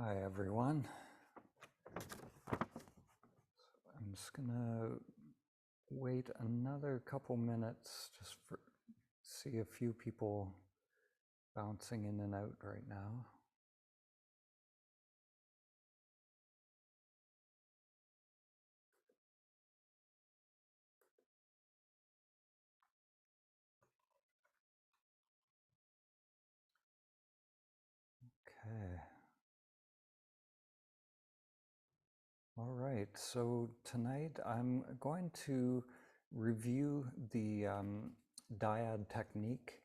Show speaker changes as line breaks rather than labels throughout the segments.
Hi, everyone. I'm just gonna wait another couple minutes just for see a few people bouncing in and out right now. Okay. All right. So tonight I'm going to review the dyad technique,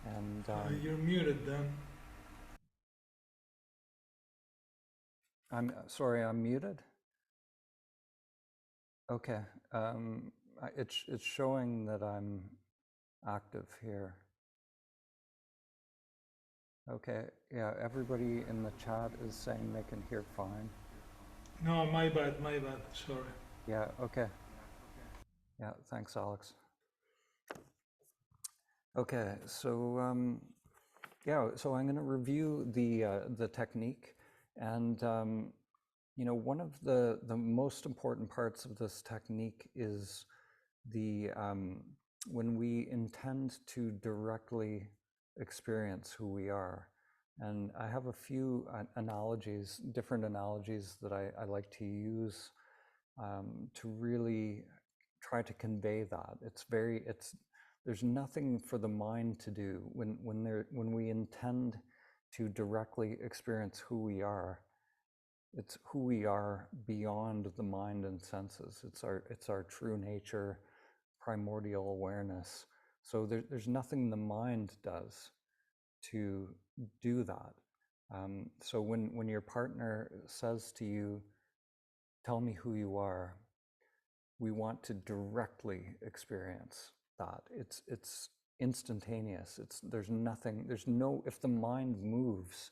and
You're muted then.
I'm sorry, I'm muted. Okay. It's showing that I'm active here. Okay, yeah, everybody in the chat is saying they can hear fine.
No, my bad, sorry.
Yeah, okay. Yeah, thanks, Alex. Okay, so yeah, so I'm going to review the technique, and one of the most important parts of this technique is the when we intend to directly experience who we are. And I have a few analogies, different analogies that I like to use to really try to convey that. There's nothing for the mind to do when we intend to directly experience who we are. It's who we are beyond the mind and senses. It's our true nature, primordial awareness. So there's nothing the mind does to do that. So when your partner says to you, "Tell me who you are," we want to directly experience that. It's instantaneous. There's nothing. There's no. If the mind moves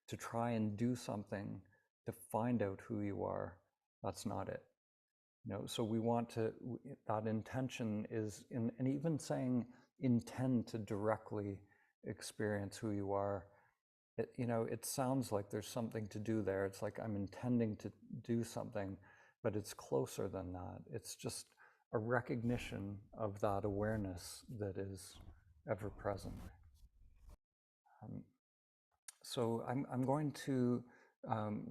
to try and do something to find out who you are, that's not it. So we want to, that intention is in, and even saying intend to directly experience who you are, it sounds like there's something to do there. It's like I'm intending to do something, but it's closer than that. It's just a recognition of that awareness that is ever present. So I'm going to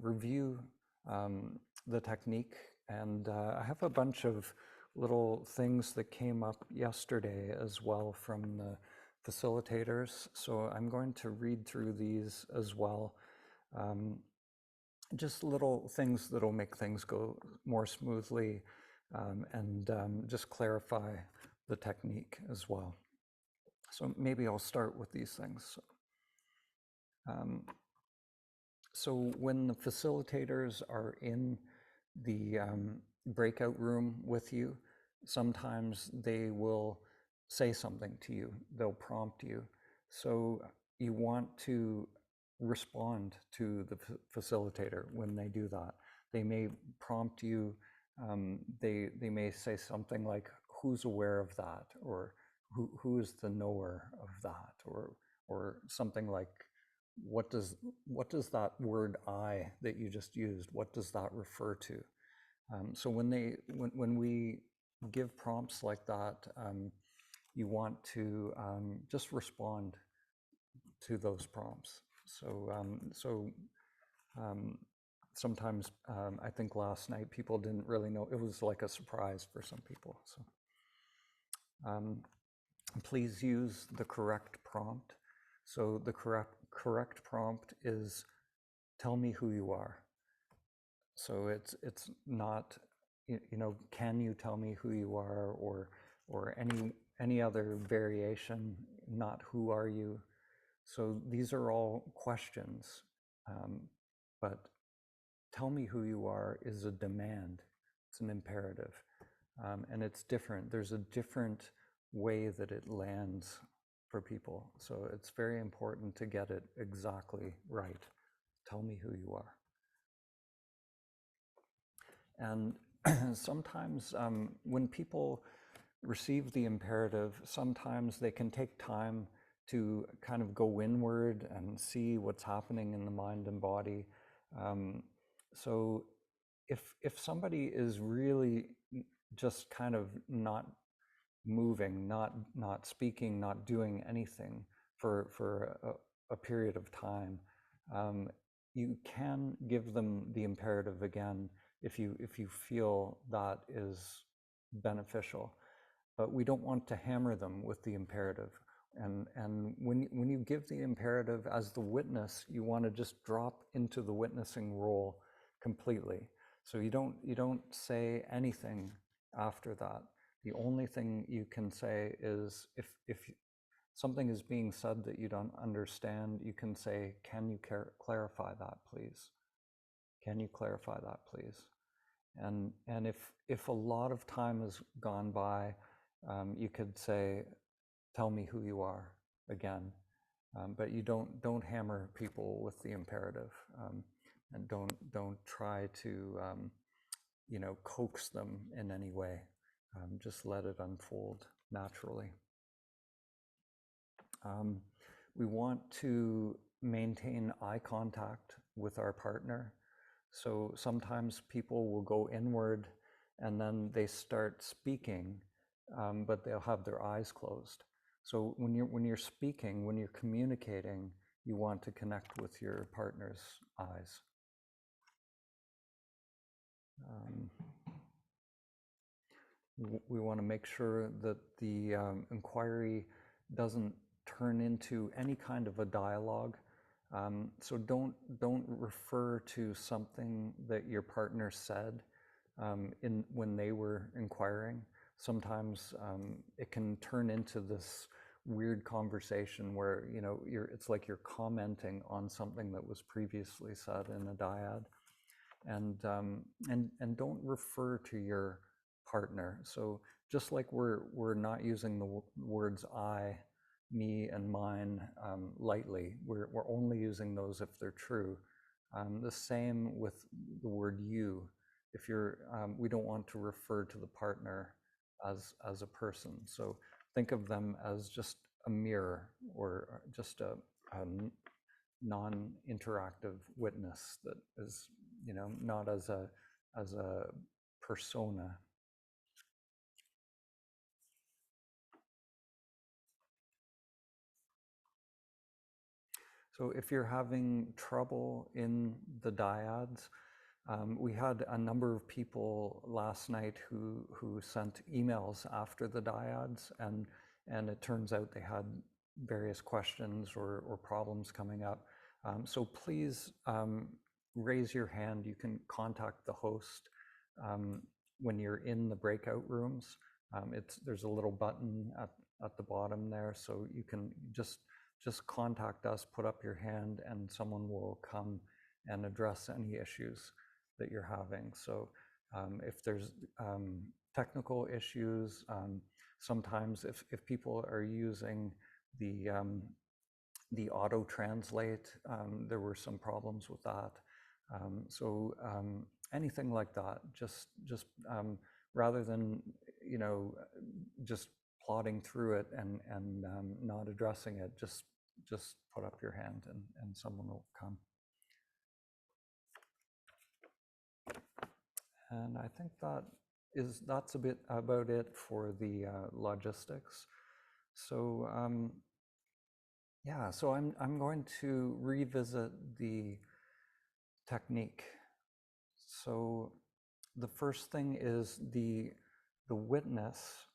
review the technique, and I have a bunch of little things that came up yesterday as well from the facilitators. So I'm going to read through these as well. Just little things that'll make things go more smoothly and just clarify the technique as well. So maybe I'll start with these things. So when the facilitators are in the breakout room with you, sometimes they will say something to you. They'll prompt you. So you want to respond to the facilitator when they do that. They may prompt you. They may say something like, "Who's aware of that?" or "Who is the knower of that?" or something like, what does that word "I" that you just used, what does that refer to? So when we give prompts like that, you want to just respond to those prompts. So sometimes I think last night people didn't really know. It was like a surprise for some people. So please use the correct prompt. So the correct prompt is, "Tell me who you are." So it's not, can you tell me who you are, or any other variation, not who are you. So these are all questions, but tell me who you are is a demand. It's an imperative, and it's different. There's a different way that it lands for people. So it's very important to get it exactly right. Tell me who you are. And sometimes when people receive the imperative, sometimes they can take time to kind of go inward and see what's happening in the mind and body. So if somebody is really just kind of not moving, not speaking, not doing anything for a period of time, you can give them the imperative again if you feel that is beneficial. But we don't want to hammer them with the imperative. And when you give the imperative as the witness, you want to just drop into the witnessing role completely. So you don't say anything after that. The only thing you can say is if something is being said that you don't understand, you can say, "Can you clarify that, please? Can you clarify that, please?" And if a lot of time has gone by, you could say, "Tell me who you are," again. But you don't hammer people with the imperative, and don't try to coax them in any way. Just let it unfold naturally. We want to maintain eye contact with our partner. So sometimes people will go inward and then they start speaking, but they'll have their eyes closed. So when you're speaking, when you're communicating, you want to connect with your partner's eyes. We want to make sure that the inquiry doesn't turn into any kind of a dialogue. So don't refer to something that your partner said when they were inquiring. Sometimes it can turn into this weird conversation where it's like you're commenting on something that was previously said in a dyad, and don't refer to your partner. So just like we're not using the words I, me, and mine lightly, we're only using those if they're true. The same with the word you. If we don't want to refer to the partner as a person. So think of them as just a mirror or just a non-interactive witness that is, not as a persona. So if you're having trouble in the dyads, we had a number of people last night who sent emails after the dyads, and it turns out they had various questions or problems coming up. So please raise your hand. You can contact the host when you're in the breakout rooms. There's a little button at the bottom there, so you can just contact us, put up your hand, and someone will come and address any issues that you're having. So if there's technical issues, sometimes if people are using the auto translate, there were some problems with that. So anything like that, just rather than just plodding through it and not addressing it, just put up your hand and someone will come. And I think that's a bit about it for the logistics. So yeah, so I'm going to revisit the technique. So the first thing is the witness,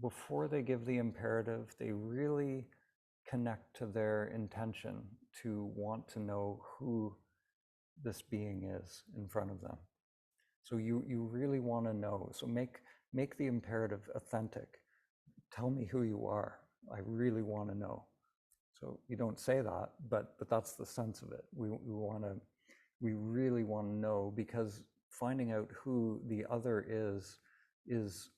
before they give the imperative, they really connect to their intention to want to know who this being is in front of them. So you really want to know. So make the imperative authentic. Tell me who you are. I really want to know. So you don't say that, but that's the sense of it. We really want to know, because finding out who the other is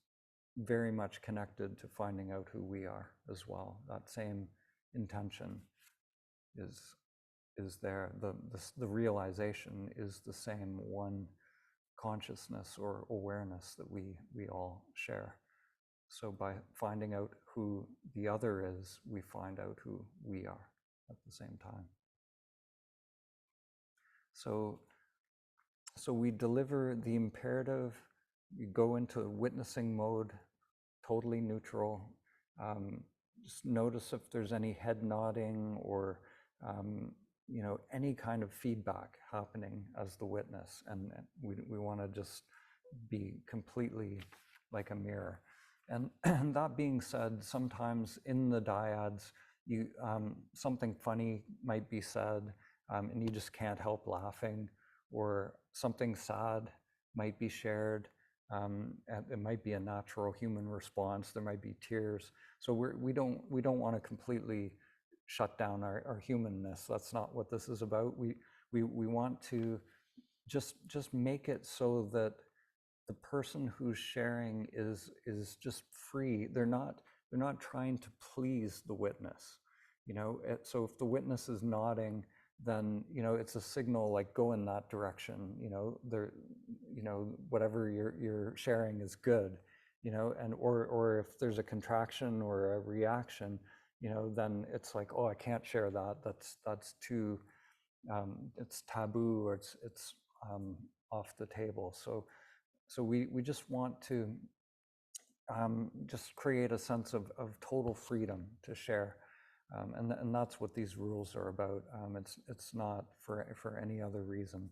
very much connected to finding out who we are as well. That same intention is there. The realization is the same one consciousness or awareness that we all share. So by finding out who the other is, we find out who we are at the same time. So, so we deliver the imperative, you go into witnessing mode, totally neutral. Just notice if there's any head nodding or any kind of feedback happening as the witness, and we want to just be completely like a mirror. And, and that being said, sometimes in the dyads, you something funny might be said, and you just can't help laughing, or something sad might be shared. And it might be a natural human response. There might be tears. So we don't want to completely shut down our humanness. That's not what this is about. We want to just make it so that the person who's sharing is just free. They're not trying to please the witness. So if the witness is nodding, then it's a signal, like, go in that direction. Whatever you're sharing is good. And or if there's a contraction or a reaction, then it's like, oh, I can't share that. That's too it's taboo, or it's off the table. So we just want to just create a sense of total freedom to share. And that's what these rules are about. It's not for any other reason.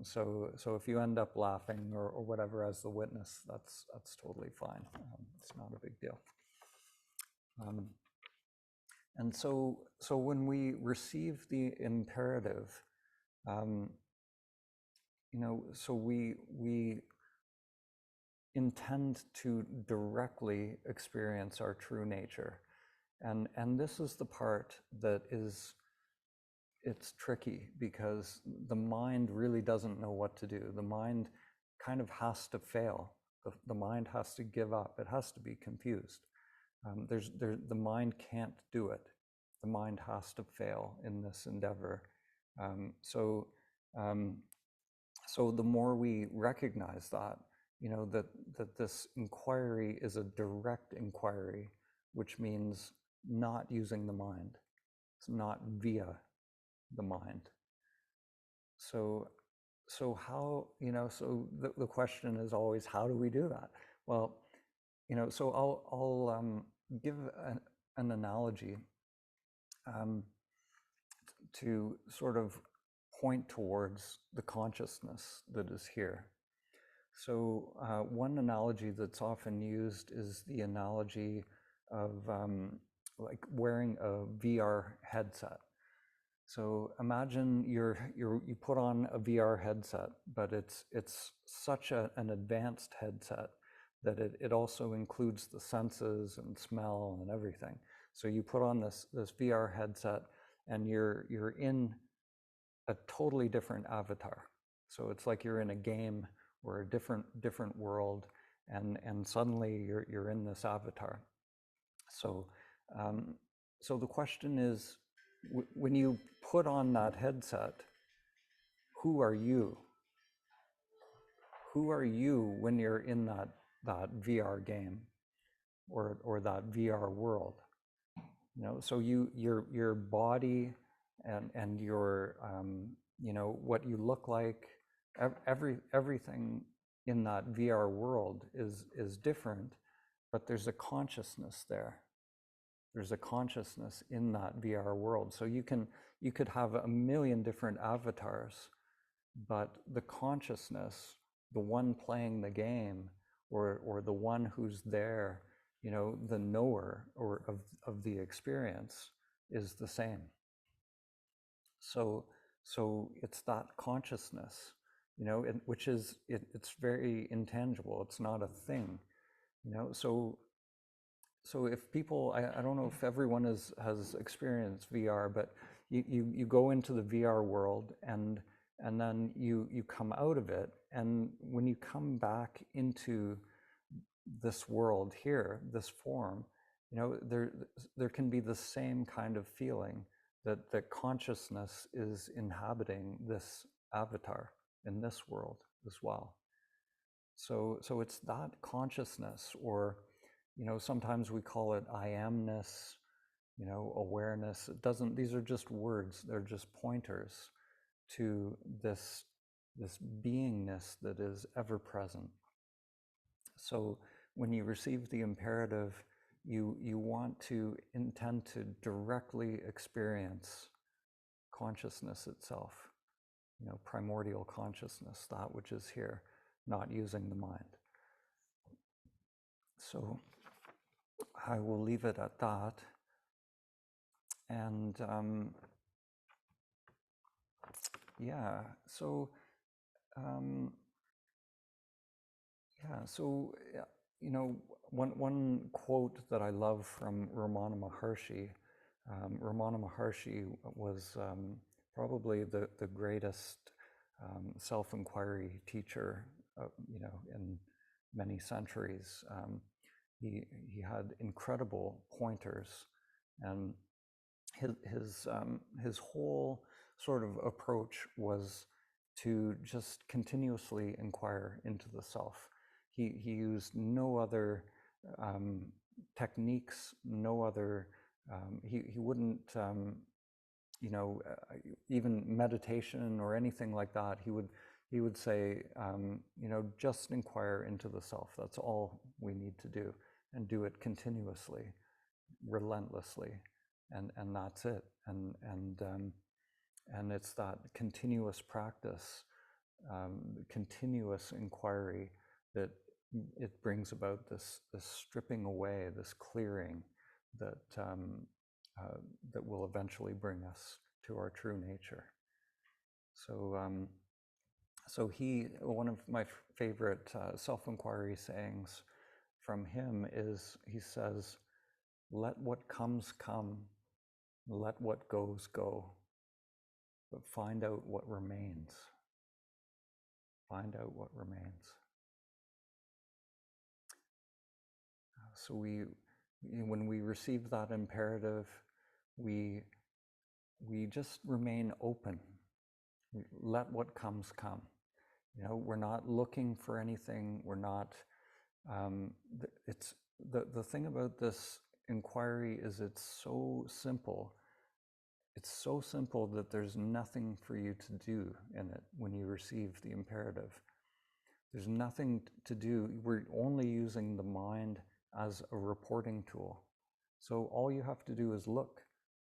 So if you end up laughing or whatever as the witness, that's totally fine. It's not a big deal. And so when we receive the imperative, so we intend to directly experience our true nature. And this is the part that it's tricky, because the mind really doesn't know what to do. The mind kind of has to fail. The mind has to give up. It has to be confused. The mind can't do it. The mind has to fail in this endeavor. So the more we recognize that, that this inquiry is a direct inquiry, which means not using the mind. It's not via the mind. So how, so the question is always, how do we do that? Well, so I'll give an analogy to sort of point towards the consciousness that is here. So one analogy that's often used is the analogy of like wearing a VR headset. So imagine you put on a VR headset, but it's such an advanced headset that it also includes the senses and smell and everything. So you put on this VR headset, and you're in a totally different avatar. So it's like you're in a game or a different world, and suddenly you're in this avatar. So so the question is, when you put on that headset, who are you? Who are you when you're in that VR game or that VR world? So your body and your what you look like, everything in that VR world is different, but there's a consciousness there. There's a consciousness in that VR world. So you could have a million different avatars, but the consciousness, the one playing the game, or the one who's there, the knower or of the experience, is the same. So it's that consciousness, which is it's very intangible. It's not a thing, So if people, I don't know if everyone has experienced VR, but you go into the VR world, and then you come out of it, and when you come back into this world here, this form, there can be the same kind of feeling that consciousness is inhabiting this avatar in this world as well. So it's that consciousness, or sometimes we call it I amness, awareness. These are just words. They're just pointers to this beingness that is ever present. So when you receive the imperative, you want to intend to directly experience consciousness itself, primordial consciousness, that which is here, not using the mind. So I will leave it at that. And one quote that I love from Ramana Maharshi. Ramana Maharshi was probably the greatest self-inquiry teacher, in many centuries. He had incredible pointers, and his whole sort of approach was to just continuously inquire into the self. He used no other techniques, no other. He wouldn't, even meditation or anything like that. He would say, just inquire into the self. That's all we need to do, and do it continuously, relentlessly, and that's it. And it's that continuous practice, continuous inquiry, that it brings about this stripping away, this clearing that that will eventually bring us to our true nature. So one of my favorite self-inquiry sayings from him is, he says, "Let what comes come, let what goes go, but find out what remains." Find out what remains. So when we receive that imperative, we just remain open. Let what comes come. We're not looking for anything. We're not. It's the thing about this inquiry is it's so simple. It's so simple that there's nothing for you to do in it when you receive the imperative. There's nothing to do. We're only using the mind as a reporting tool. So all you have to do is look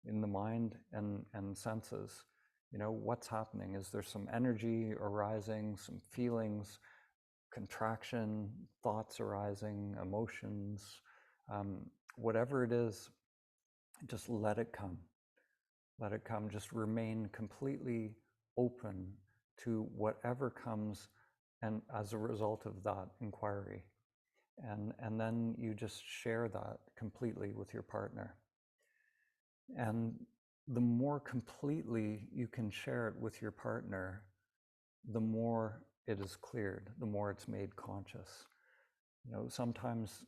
in the mind and senses. What's happening? Is there some energy arising, some feelings, contraction, thoughts arising, emotions, whatever it is, just let it come. Let it come. Just remain completely open to whatever comes, and as a result of that inquiry. And then you just share that completely with your partner. And the more completely you can share it with your partner, the more it is cleared, the more it's made conscious. Sometimes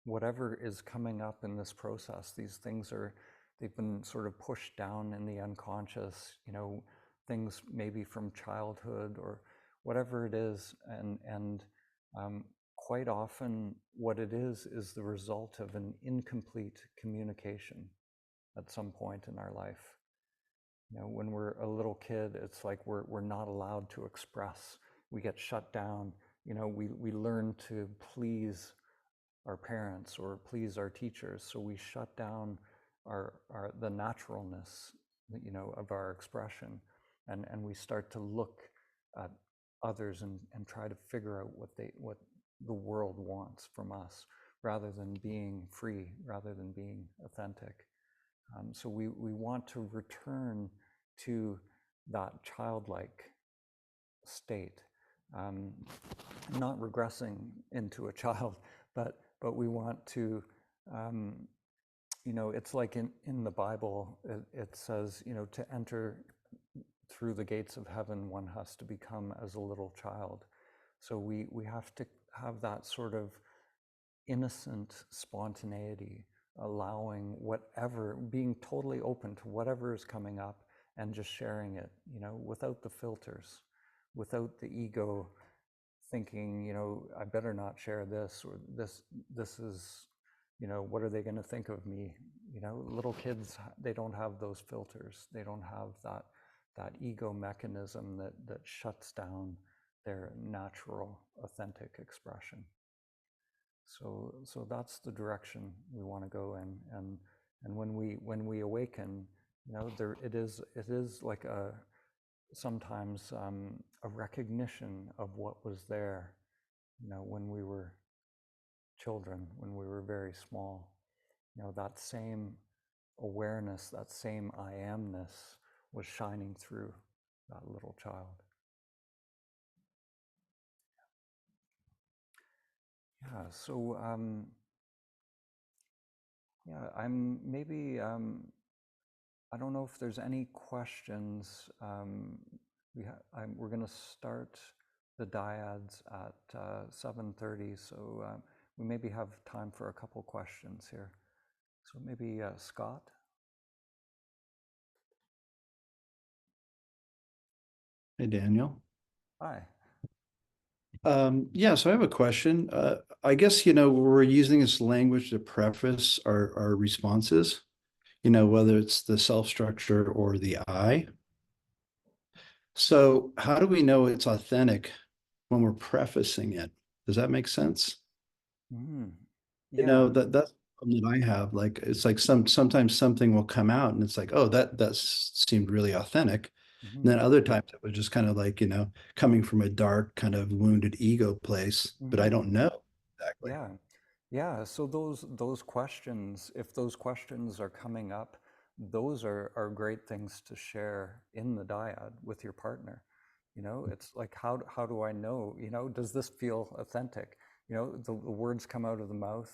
whatever is coming up in this process, these things they've been sort of pushed down in the unconscious, things maybe from childhood or whatever it is. And quite often what it is the result of an incomplete communication at some point in our life. When we're a little kid, it's like we're not allowed to express. We get shut down. We learn to please our parents or please our teachers, so we shut down the naturalness, of our expression, and we start to look at others and try to figure out what the world wants from us, rather than being free, rather than being authentic. So we want to return to that childlike state, not regressing into a child, but we want to, it's like in the Bible, it says, to enter through the gates of heaven, one has to become as a little child. So we have to have that sort of innocent spontaneity, allowing whatever, being totally open to whatever is coming up, and just sharing it, without the filters, without the ego thinking, I better not share this, or this is, what are they going to think of me? Little kids, they don't have those filters. They don't have that ego mechanism that shuts down their natural, authentic expression. So that's the direction we want to go in, and when we awaken, there it is like sometimes a recognition of what was there, when we were children, when we were very small. That same awareness, that same I amness was shining through that little child. Yeah, so yeah, I'm maybe, I don't know if there's any questions. We're going to start the dyads at 7:30, so we maybe have time for a couple questions here. So maybe Scott?
Hey, Daniel.
Hi.
Yeah, so I have a question. I guess, we're using this language to preface our responses, whether it's the self structure or the I. So how do we know it's authentic when we're prefacing it? Does that make sense?
Mm. Yeah.
That's something that I have. Like, it's like sometimes something will come out and it's like, oh, that seemed really authentic.
Mm-hmm.
And then other times it was just kind of like, coming from a dark kind of wounded ego place, but I don't know exactly.
Yeah. Yeah. So those questions, if those questions are coming up, those are great things to share in the dyad with your partner. It's like, how do I know, does this feel authentic? The words come out of the mouth,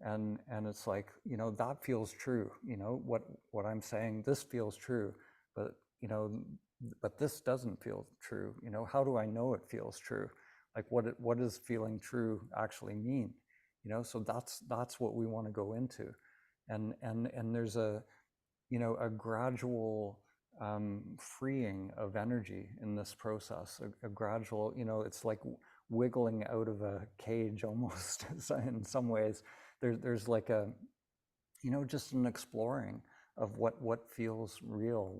and it's like, that feels true. What I'm saying, this feels true, but but this doesn't feel true. How do I know it feels true? Like, what does feeling true actually mean? So that's what we want to go into, and there's a gradual freeing of energy in this process, a gradual, it's like wiggling out of a cage almost. In some ways, there's like a, just an exploring of what feels real,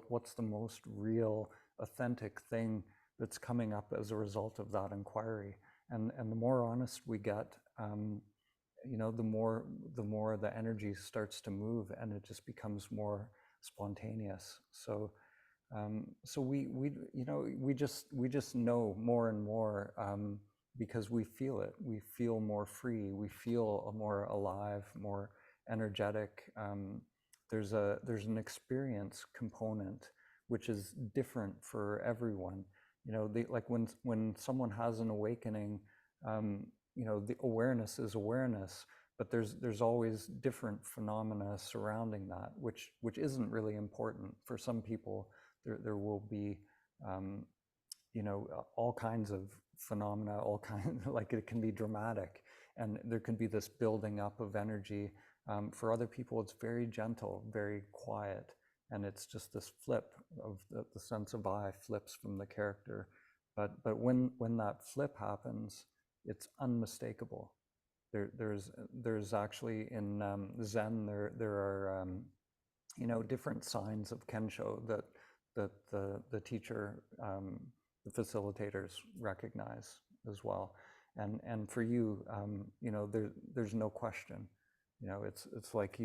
what's the most real, authentic thing that's coming up as a result of that inquiry. And the more honest we get, the more the energy starts to move, and it just becomes more spontaneous. So we just know more and more, because we feel it. We feel more free. We feel more alive, more energetic. There's an experience component which is different for everyone. Like when someone has an awakening, the awareness is awareness, but there's always different phenomena surrounding that, which isn't really important. For some people, there will be, all kinds of phenomena, all kinds, like it can be dramatic, and there can be this building up of energy. For other people, it's very gentle, very quiet, and it's just this flip of the sense of I flips from the character. But when that flip happens, it's unmistakable. There's actually in Zen, there are different signs of Kensho that the teacher, the facilitators recognize as well. And for you, there's no question. It's like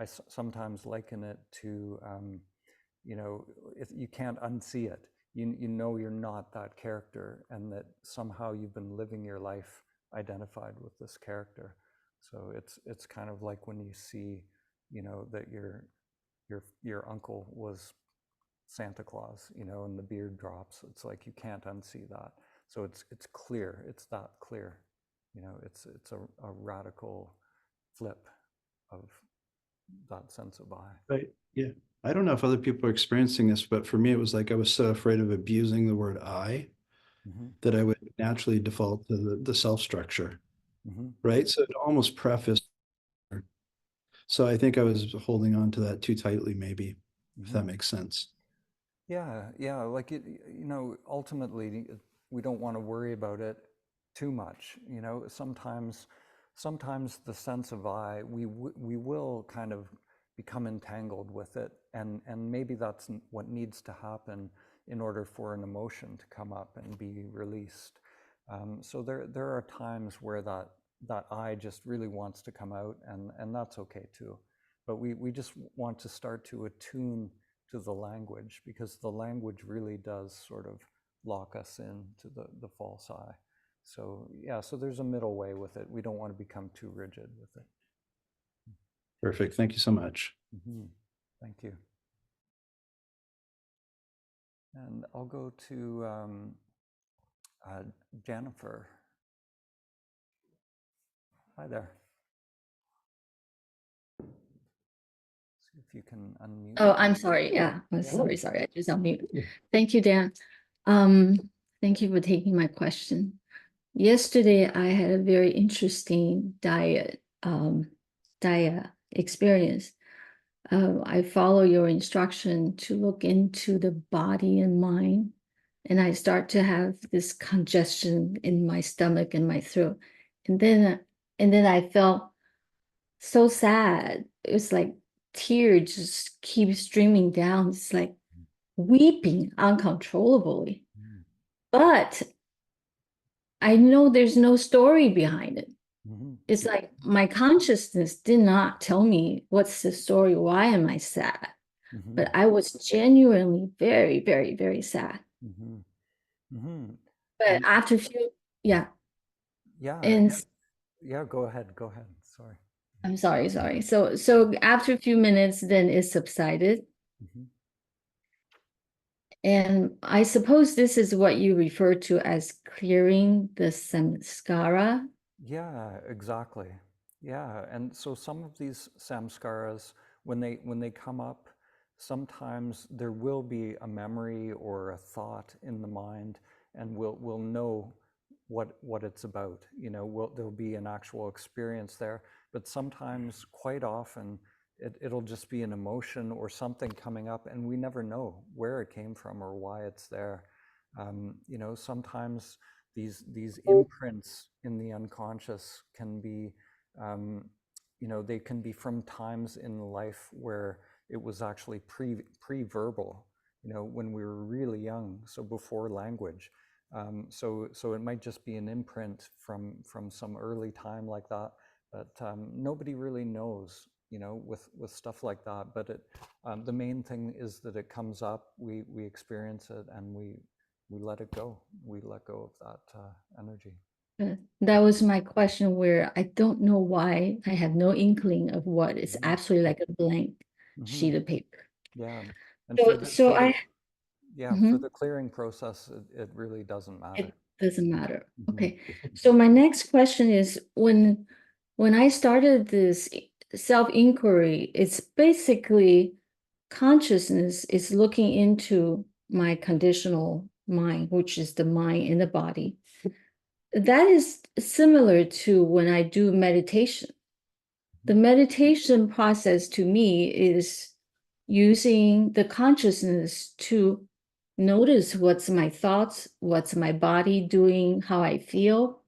I sometimes liken it to, you can't unsee it. You're not that character, and that somehow you've been living your life identified with this character. So it's kind of like when you see, that your uncle was Santa Claus, and the beard drops. It's like you can't unsee that. So it's clear. It's that clear. It's a radical flip of that sense of I.
Right. Yeah. I don't know if other people are experiencing this, but for me, it was like I was so afraid of abusing the word I that I would naturally default to the self structure. Right. So it almost prefaced. So I think I was holding on to that too tightly, maybe, if that makes sense.
Yeah. Like ultimately, we don't want to worry about it too much. Sometimes the sense of I, we will kind of become entangled with it, and maybe that's what needs to happen in order for an emotion to come up and be released. So there are times where that I just really wants to come out, and that's okay too. But we just want to start to attune to the language, because the language really does sort of lock us into the false I. So yeah, so there's a middle way with it. We don't want to become too rigid with it.
Perfect. Thank you so much.
Thank you. And I'll go to Jennifer. Hi there. See if you can unmute.
Oh, I'm sorry. Yeah, sorry. I just unmute. Thank you, Dan. Thank you for taking my question. Yesterday, I had a very interesting diet experience. I follow your instruction to look into the body and mind, and I start to have this congestion in my stomach and my throat, and then I felt so sad. It was like tears just keep streaming down. It's like weeping uncontrollably. But I know there's no story behind it. It's like my consciousness did not tell me what's the story. Why am I sad? But I was genuinely very, very, very sad. But after a few,
yeah,
and
yeah, go ahead. Sorry.
I'm sorry. So after a few minutes, then it subsided. And I suppose this is what you refer to as clearing the samskara.
Yeah, exactly. Yeah, and so some of these samskaras, when they come up, sometimes there will be a memory or a thought in the mind, and we'll know what it's about. You know, there'll be an actual experience there. But sometimes, quite often, it'll just be an emotion or something coming up, and we never know where it came from or why it's there. You know, sometimes these imprints in the unconscious can be, you know, they can be from times in life where it was actually pre-verbal, you know, when we were really young, so before language. So it might just be an imprint from some early time like that, but nobody really knows, you know, with stuff like that. But the main thing is that it comes up, we experience it, and we let it go. We let go of that energy.
That was my question, where I don't know why. I have no inkling of what. It's absolutely like a blank sheet of paper.
Yeah. And
for
the clearing process, it really doesn't matter.
It doesn't matter. Okay. So my next question is, when I started this self-inquiry, it's basically consciousness is looking into my conditional mind, which is the mind in the body. That is similar to when I do meditation. The meditation process to me is using the consciousness to notice what's my thoughts, what's my body doing, how I feel.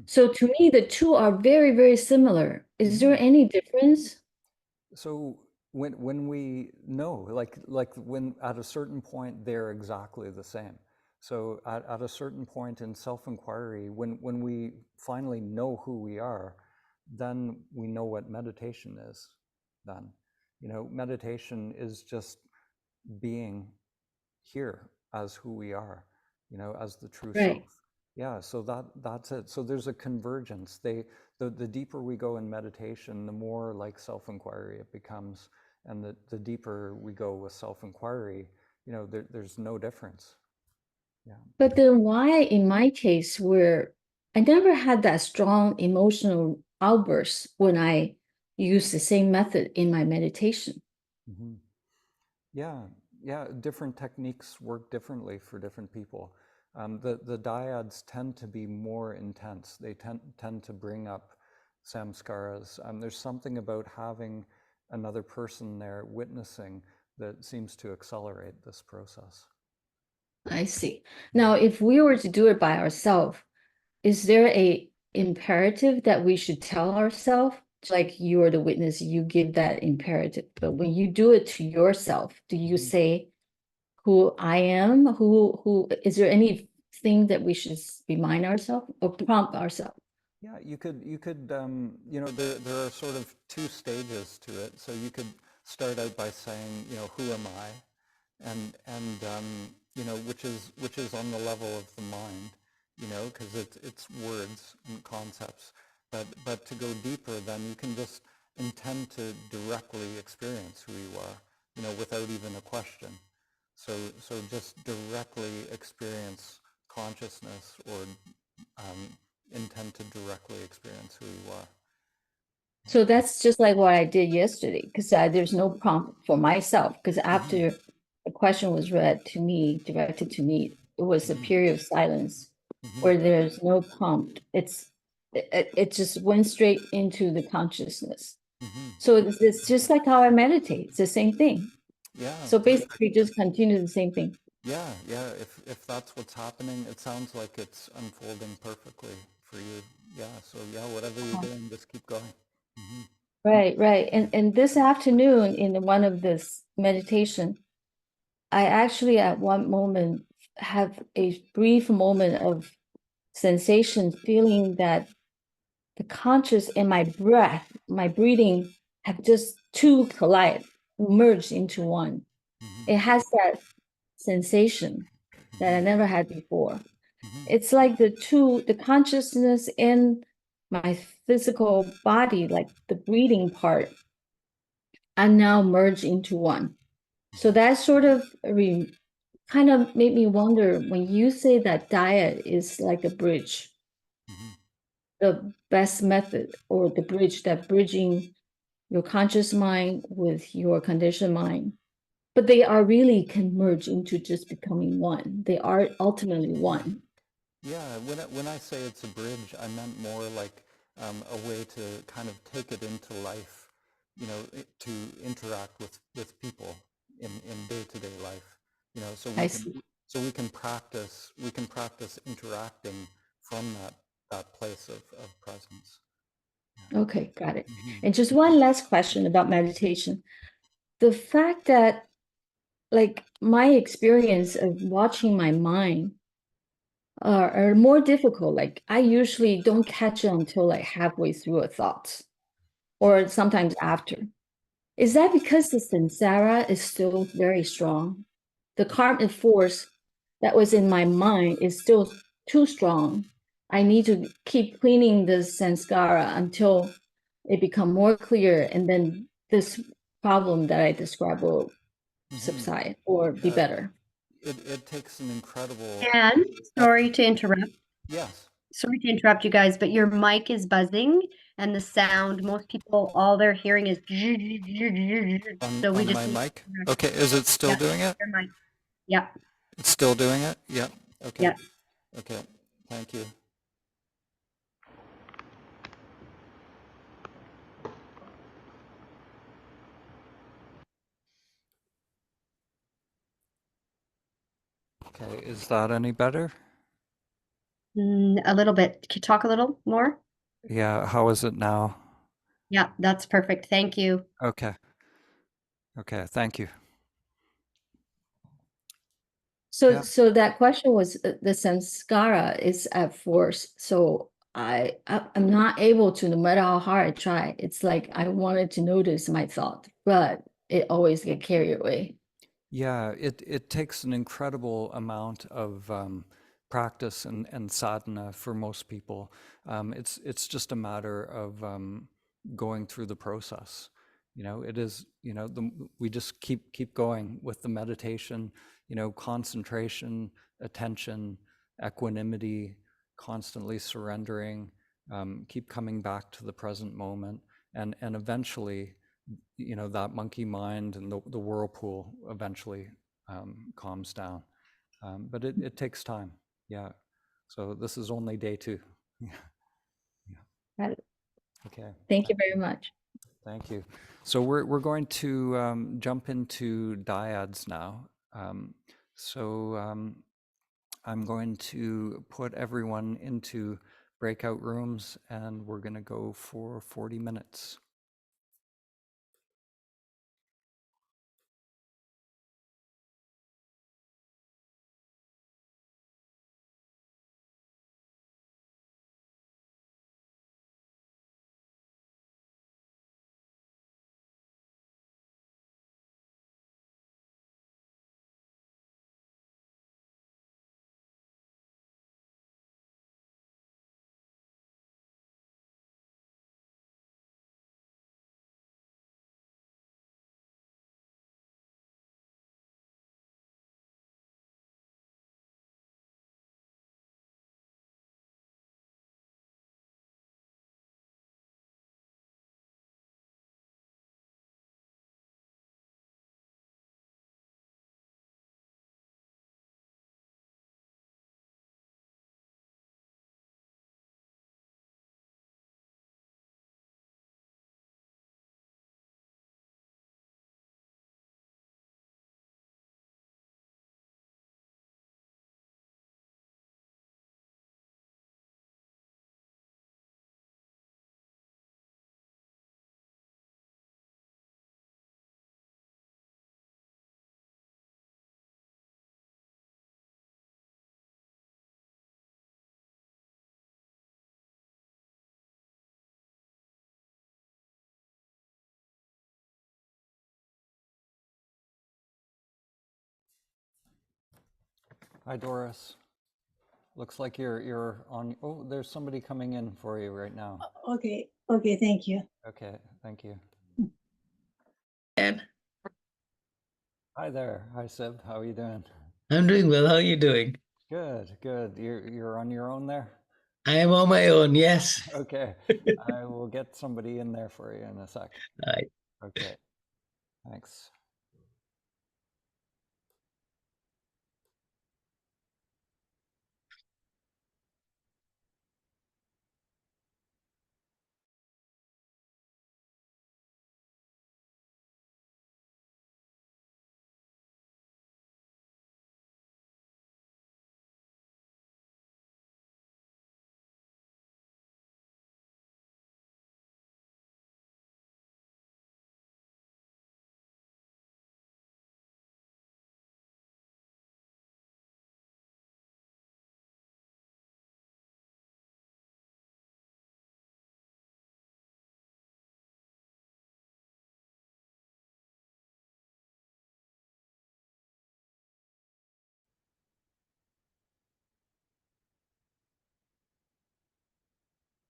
So to me, the two are very, very similar. Is there any difference?
So when we know, like when at a certain point, they're exactly the same. So at a certain point in self-inquiry, when we finally know who we are, then we know what meditation is. Then, you know, meditation is just being here as who we are, you know, as the true self. Yeah, so that's it. So there's a convergence. The deeper we go in meditation, the more like self-inquiry it becomes, and the deeper we go with self-inquiry, you know, there's no difference. Yeah.
But then why, in my case, where I never had that strong emotional outburst when I use the same method in my meditation?
Yeah, different techniques work differently for different people. The dyads tend to be more intense. They tend to bring up samskaras. There's something about having another person there witnessing that seems to accelerate this process.
I see. Now, if we were to do it by ourselves, is there a imperative that we should tell ourselves like you are the witness, you give that imperative. But when you do it to yourself, do you say who I am? Who is there anything that we should remind ourselves or prompt ourselves?
Yeah, you could, there are sort of two stages to it. So you could start out by saying, who am I? And which is on the level of the mind, because it's words and concepts. But to go deeper, then you can just intend to directly experience who you are, without even a question. So just directly experience consciousness, or intend to directly experience who you are.
So that's just like what I did yesterday, because there's no prompt for myself. Because after the question was read to me, directed to me, it was a period of silence where there's no prompt. It just went straight into the consciousness. So it's just like how I meditate. It's the same thing.
Yeah.
So basically, just continue the same thing.
Yeah. If that's what's happening, it sounds like it's unfolding perfectly for you. Yeah. So yeah, whatever you're doing, just keep going.
Right. And this afternoon, in one of this meditation, I actually at one moment have a brief moment of sensation, feeling that the conscious and my breath, my breathing have just two collide, merged into one. It has that sensation that I never had before. It's like the consciousness and my physical body, like the breathing part, are now merged into one. So that sort of kind of made me wonder, when you say that diet is like a bridge, the best method, or the bridge that bridging your conscious mind with your conditioned mind, but they are really can merge into just becoming one. They are ultimately one.
Yeah, when I say it's a bridge, I meant more like a way to kind of take it into life, to interact with people in day-to-day life, so we can practice interacting from that place of presence.
Okay, got it. And just one last question about meditation. The fact that, like, my experience of watching my mind are more difficult. Like, I usually don't catch it until like halfway through a thought, or sometimes after. Is that because the samsara is still very strong? The karmic force that was in my mind is still too strong. I need to keep cleaning the samskara until it become more clear, and then this problem that I described will subside or be better.
It takes an incredible.
And sorry to interrupt.
Yes.
Sorry to interrupt you guys, but your mic is buzzing and the sound, most people, all they're hearing is so we
on
just
my mic. Okay, is it still doing it?
your mic. Yeah.
It's still doing it? Yeah. Okay.
Yeah.
Okay. Thank you. Okay, is that any better?
A little bit. Can you talk a little more?
Yeah, how is it now?
Yeah, that's perfect. Thank you.
Okay. Okay, thank you.
So,
Yeah.
so that question was the samskara is at force. So I'm not able to, no matter how hard I try. It's like I wanted to notice my thought, but it always get carried away.
Yeah, it takes an incredible amount of practice and sadhana for most people. It's just a matter of going through the process. It is, we just keep going with the meditation, concentration, attention, equanimity, constantly surrendering, keep coming back to the present moment, and eventually, that monkey mind and the whirlpool eventually calms down. But it takes time. Yeah. So this is only day 2. Yeah.
Got it.
Okay.
Thank you very much.
Thank you. So we're going to jump into dyads now. I'm going to put everyone into breakout rooms, and we're going to go for 40 minutes. Hi, Doris. Looks like you're on. Oh, there's somebody coming in for you right now.
Okay, okay, thank you.
Okay, thank you.
And
Hi there. Hi, Sib. How are you doing?
I'm doing well. How are you doing?
Good, good. You're on your own there?
I am on my own, yes.
Okay. I will get somebody in there for you in a sec.
All right.
Okay. Thanks.